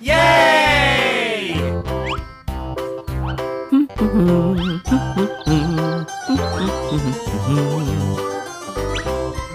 Yay!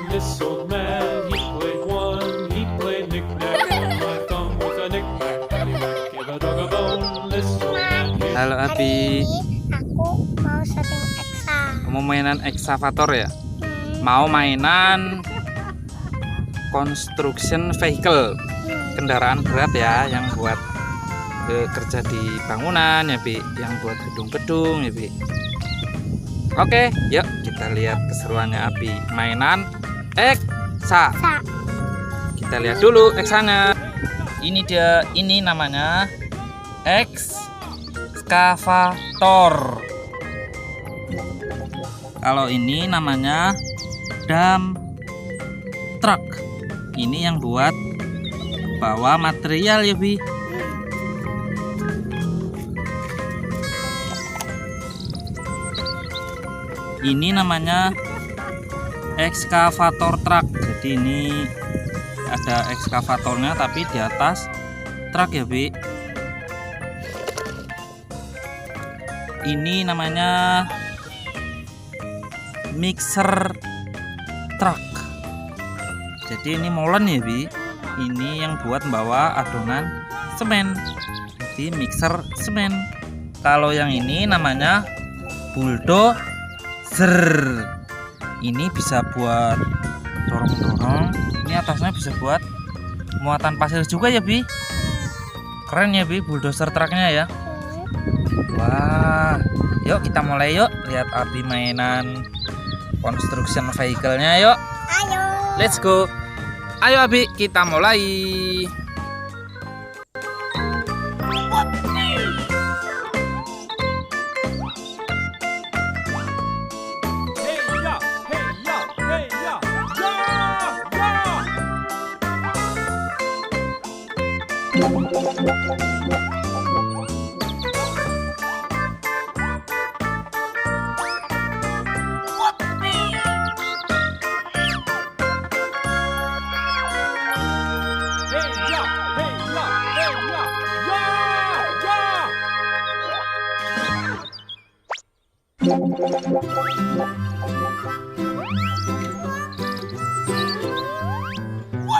This old man, he played one, he played knick-knack, my thumb with a knick-knack, paddywhack, give a dog a bone. This old man, Halo Abi, Aku mau setting eksa. mau mainan excavator ya? Mau mainan construction vehicle, kendaraan berat ya, yang buat kerja di bangunan ya Bi, yang buat gedung-gedung ya Bi. Oke, yuk kita lihat keseruannya Abi. Mainan eksa. Kita lihat dulu eksanya. Ini dia, ini namanya excavator. Kalau ini namanya dump truck. Ini yang buat bawa material ya Bi. Ini namanya excavator truck. Jadi ini ada ekskavatornya tapi di atas truk ya Bi. Ini namanya mixer truck. Jadi ini molen ya Bi. Ini yang buat membawa adonan semen. Jadi mixer semen. Kalau yang ini namanya bulldozer. Ini bisa buat dorong-dorong. Ini atasnya bisa buat muatan pasir juga ya Bi. Keren ya Bi bulldozer truknya ya. Wah, yuk kita mulai yuk. Lihat Abi mainan construction vehicle-nya yuk. Ayo. Let's go. Ayo Abi, kita mulai.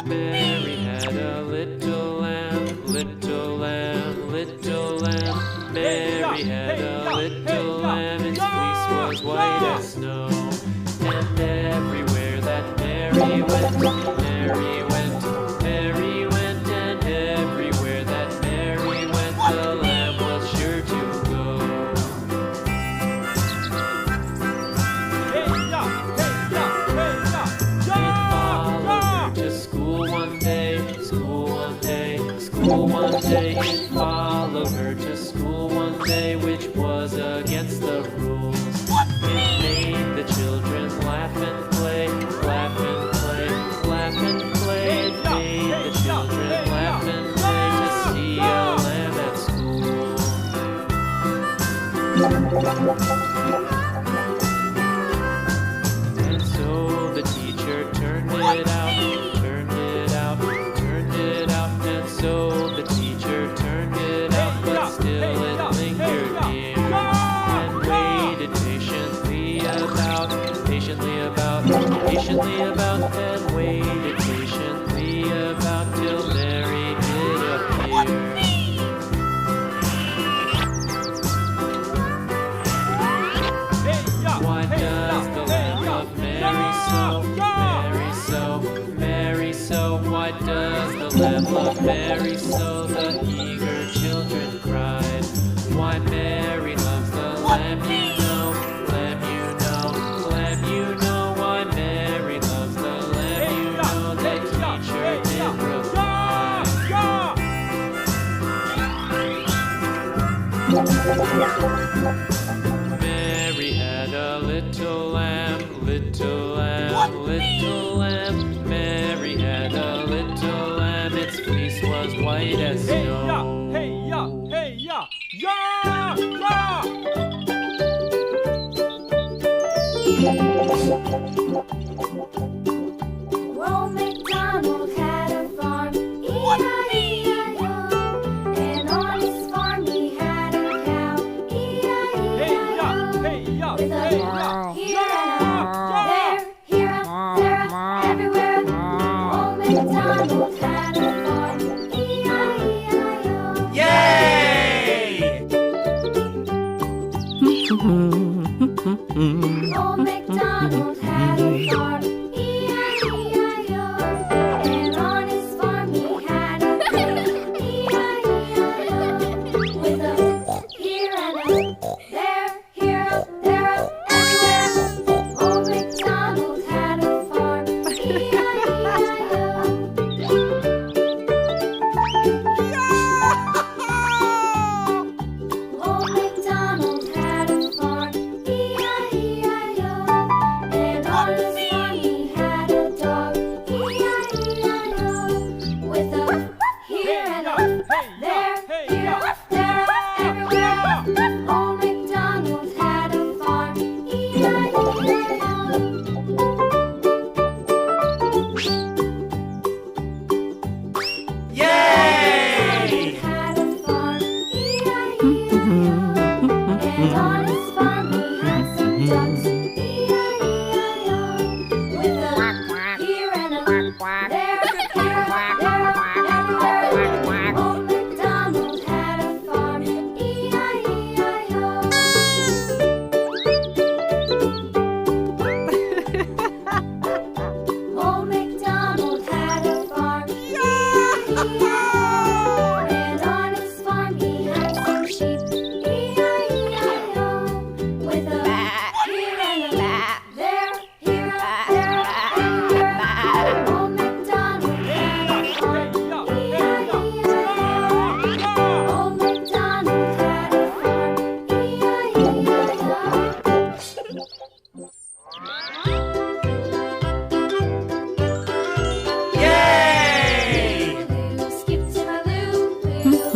Mary had a little lamb, little lamb, little lamb. Mary had a little lamb, its fleece was white as snow. And everywhere that Mary went, Mary went, Mary went, and everywhere that Mary went, the lamb was sure to go. It followed her to school one day, school one day, school one day. It followed her to school one day, which was against the rules. It made the children laugh and play, laugh and play, laugh and play. It made the children laugh and play to see a lamb at school. And so the teacher turned it out, turned it out, turned it out. And so the teacher turned it out, but still it lingered near. And waited patiently about, patiently about, patiently about, and waited patiently about till Mary did appear. Why does the lamb love Mary so, Mary so, Mary so? Why does the lamb love Mary so? The eager children cried. Why Mary loves the lamb, you know, lamb, you know, lamb, you know. Why Mary loves the lamb, you know. The teacher did reply. Mary had a little lamb, little lamb, little lamb. Mary had a little lamb, its fleece was white as snow. Hey ya, hey ya, ya, ya. Old MacDonald had a farm, E-I-E-I-O.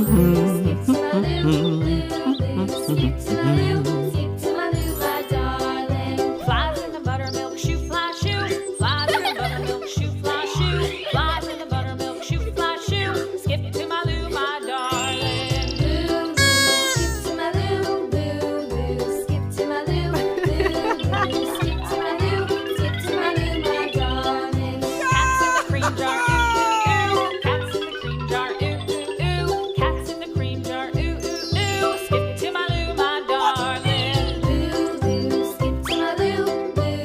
skip to my loo, loo, skip to my loo, skip to my loo, my darling. Flies in the buttermilk shoe, fly shoe. Flies in the buttermilk shoe, fly shoe. Flies in the buttermilk shoe, fly shoe. Skip to my loo, my darling. Loo, skip to my loo, loo, skip to my loo, loo, skip to my loo, skip to my loo, my darling. Cats in the cream jar, ooh, ooh, ooh. Cats in the cream jar, ooh, ooh, ooh. Cats in the cream jar, ooh, ooh, ooh. Skip to my loo, my darling. Loo, skip to my loo, loo,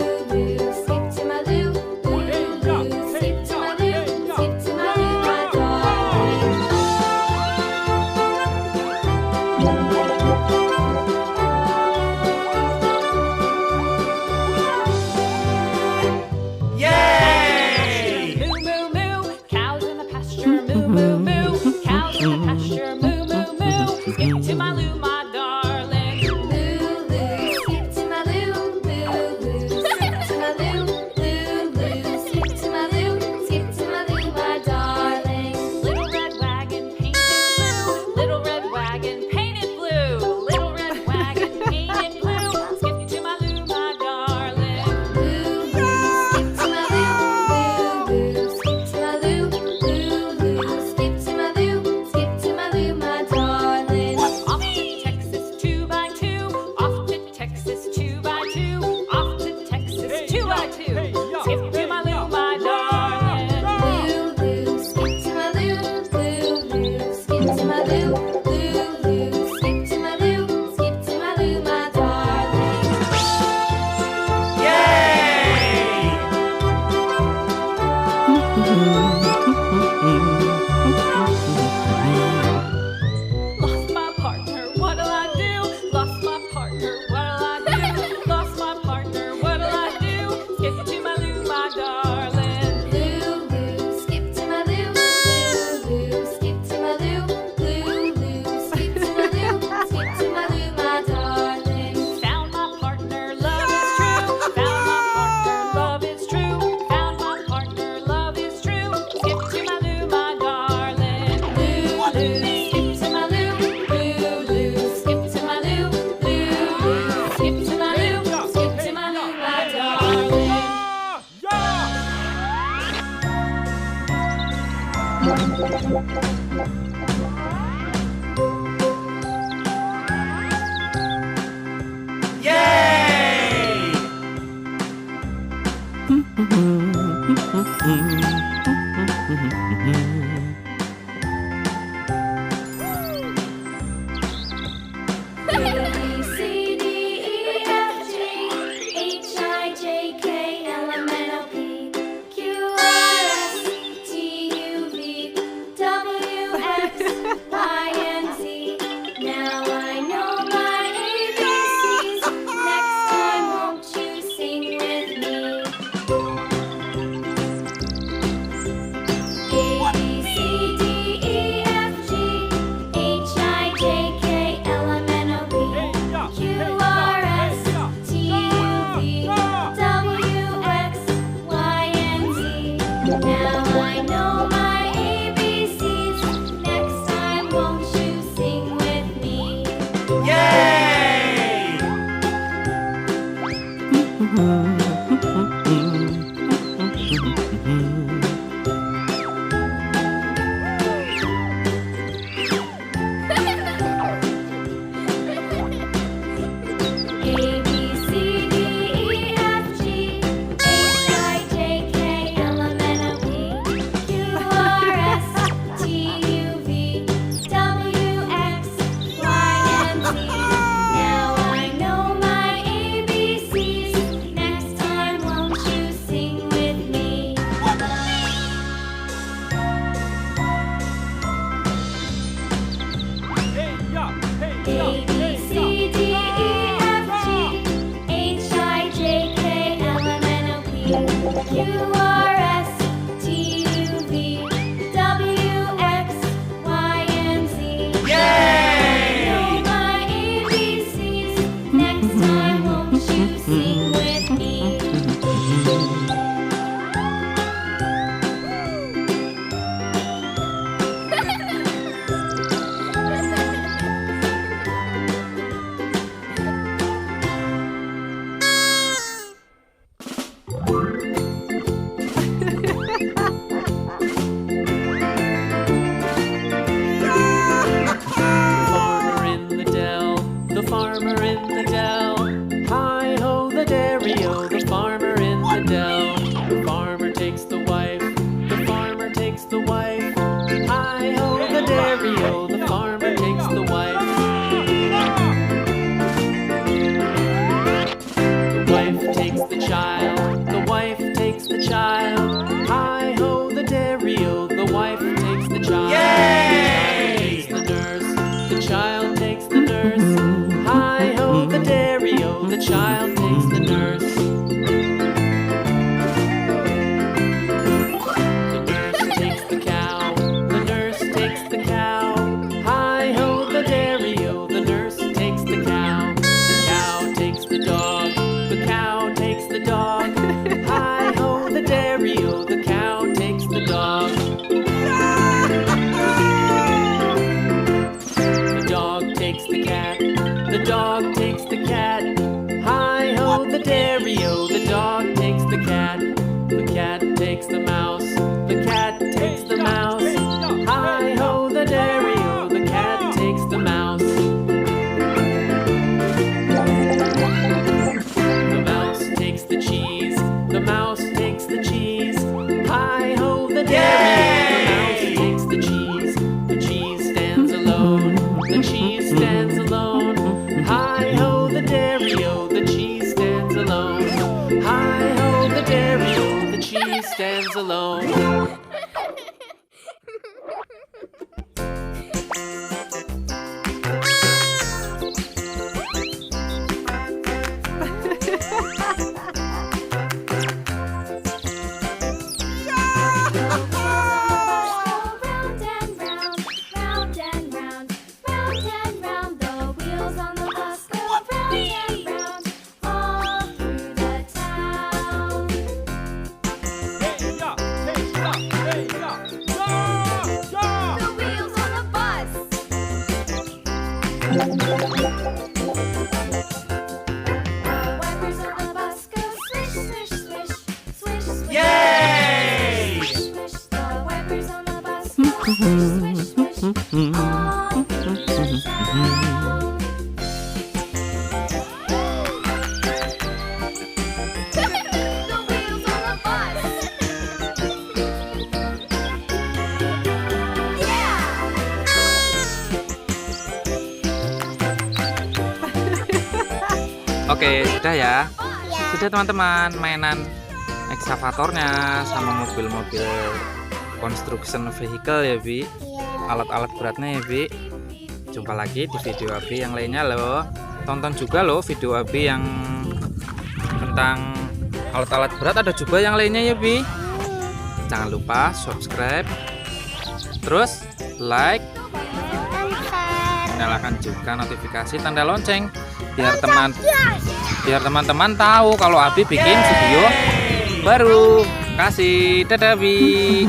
skip to my loo, loo, skip to my loo, skip to my loo, my darling. Yay! Moo, moo, moo. Cows in the pasture, moo, moo, moo. Cows in the pasture, moo, moo, moo. Skip to my loo, my darling. Loo, loo, skip to my loo, loo, loo, skip to my loo, loo, loo, skip to my loo, skip to my loo, my darling. Little red wagon painted blue, little red wagon painted blue, little red wagon painted blue. Skip to my loo, my darling. Loo, skip to my loo, skip to my loo, skip to my loo, skip to my loo, my darling. Off to Texas 2x2, off to Texas 2x2, off to Texas 2x2. Skip to my loo, my darling. Loo, skip to my loo, skip to my loo, skip to my loo, skip to my loo, my darling. Yay! Lost my partner, what'll I do? Lost my partner, what'll I do? Lost my partner, what'll I do? Skip to my loo, my darling. Loo, skip to my loo, skip to my loo, skip to my loo, skip to my loo, my darling. Found my partner, love is true. Found my partner, love is true. Found my partner, love is true. Skip to my loo, my darling. Loo, skip to my loo, skip to my loo, skip to my loo, skip to my loo, my darling. Yay! A, C, D, E, F, G, H, I, J, K, L, M, N, O, P, Q, R, S, T, U, V, W, X, Y, and Z. Now I know my ABCs. Next time, won't you sing with me? A, B, C, D, E, F, G, H, I, J, K, L, M, N, O, P, Q, R, S, T, U, V, W, X, Y, and Z. Now I know my ABCs. Next time, won't you sing with me? Yay! A, B, C, D, E, F, G, H, I, J, K, L, M, N, O, P, Q, R, S, T, U, V, W, X, Y, and Z. Now I know my ABCs. Next the cheese stands alone. Hi-ho, the dairy-o, the cheese stands alone. Hi-ho, the dairy-o, the cheese stands alone. Round and round, round and round, round and round. The wheels on the bus go round and round, all through the town. The wheels on the bus. The wipers on the bus go swish, swish, swish, swish, swish. Yay! Swish, swish. The wipers on the bus go swish, swish, swish, all through the town. The wheels on the bus. Yeah! Oke, sudah ya. Ya. Sudah teman-teman, mainan eksavatornya sama mobil-mobil construction vehicle ya Bi. Iya. Alat-alat beratnya ya Bi. Jumpa lagi di video Abi yang lainnya loh. Tonton juga loh video Abi yang tentang alat-alat berat, ada juga yang lainnya ya Bi. Jangan lupa subscribe, terus like, Dan share. nyalakan juga notifikasi tanda lonceng biar teman-teman tahu kalau Abi bikin video baru. Kasih, dadah Bi.